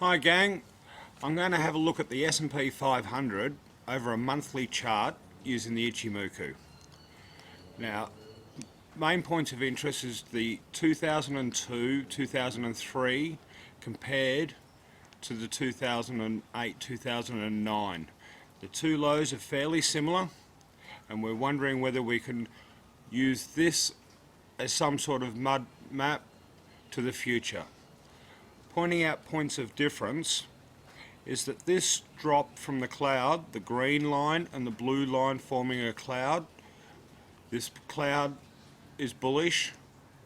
Hi gang, I'm going to have a look at the S&P 500 over a monthly chart using the Ichimoku. Now, main points of interest is the 2002-2003 compared to the 2008-2009. The two lows are fairly similar, and we're wondering whether we can use this as some sort of mud map to the future. Pointing out points of difference is that this drop from the cloud, the green line and the blue line forming a cloud, this cloud is bullish,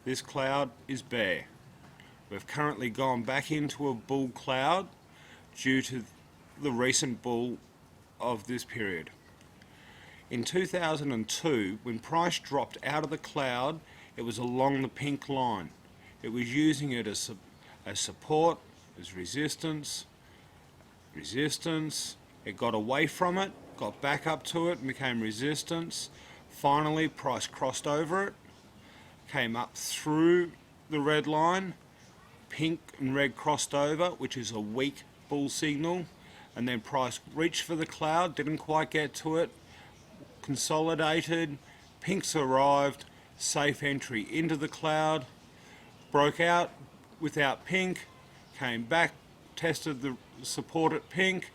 this cloud is bear. We've currently gone back into a bull cloud due to the recent bull of this period. In 2002, when price dropped out of the cloud, it was along the pink line. It was using it as support, as resistance, it got away from it, got back up to it and became resistance. Finally price crossed over it, came up through the red line, pink and red crossed over, which is a weak bull signal, and then price reached for the cloud, didn't quite get to it, consolidated, pinks arrived, safe entry into the cloud, broke out without pink, came back, tested the support at pink,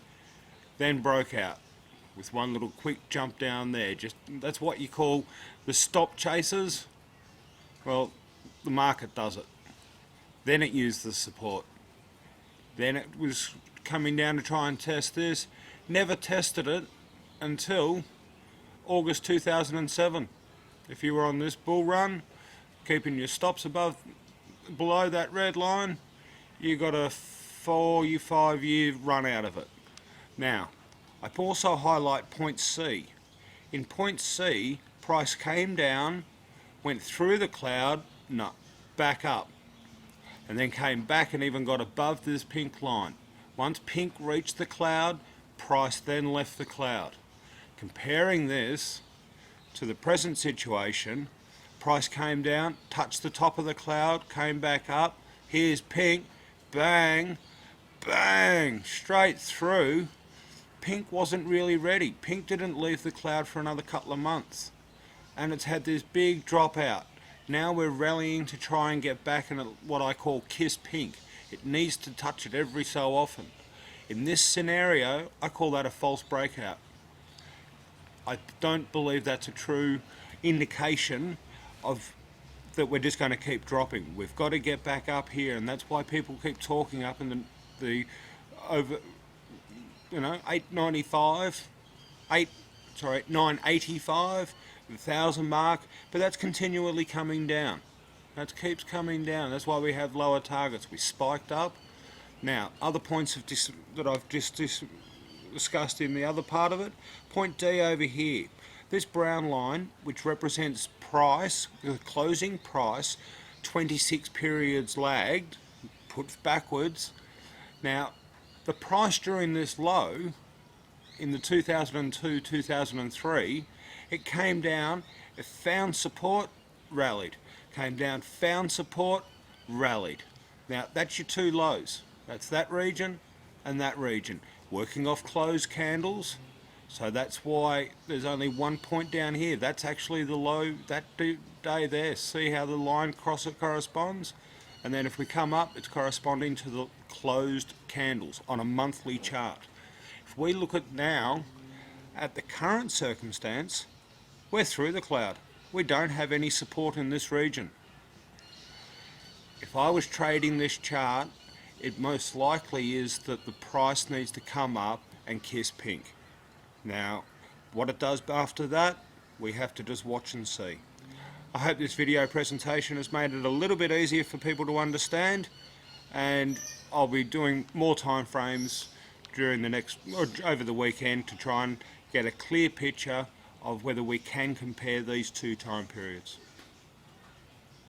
then broke out with one little quick jump down there. That's what you call the stop chasers. Well, the market does it. Then it used the support. Then it was coming down to try and test this. Never tested it until August 2007. If you were on this bull run, keeping your stops below that red line, you got a 4-5 year run out of it. Now, I also highlight point C. In point C, price came down, went through the cloud, back up, and then came back and even got above this pink line. Once pink reached the cloud, price then left the cloud. Comparing this to the present situation, price came down, touched the top of the cloud, came back up, here's pink, bang, bang, straight through. Pink wasn't really ready. Pink didn't leave the cloud for another couple of months, and it's had this big drop out. Now we're rallying to try and get back in what I call kiss pink. It needs to touch it every so often. In this scenario, I call that a false breakout. I don't believe that's a true indication of that we're just going to keep dropping. We've got to get back up here, and that's why people keep talking up in the over, 895, 985, the 1,000 mark, but that's continually coming down. That keeps coming down. That's why we have lower targets. We spiked up. Now, other points that I've just discussed in the other part of it. Point D over here. This brown line, which represents price, the closing price, 26 periods lagged, put backwards. Now, the price during this low, in the 2002-2003, it came down, it found support, rallied. Came down, found support, rallied. Now, that's your two lows. That's that region and that region. Working off closed candles. So that's why there's only one point down here. That's actually the low that day there. See how the line corresponds? And then if we come up, it's corresponding to the closed candles on a monthly chart. If we look at now, at the current circumstance, we're through the cloud. We don't have any support in this region. If I was trading this chart, it most likely is that the price needs to come up and kiss pink. Now, what it does after that, we have to just watch and see. I hope this video presentation has made it a little bit easier for people to understand, and I'll be doing more time frames during over the weekend to try and get a clear picture of whether we can compare these two time periods.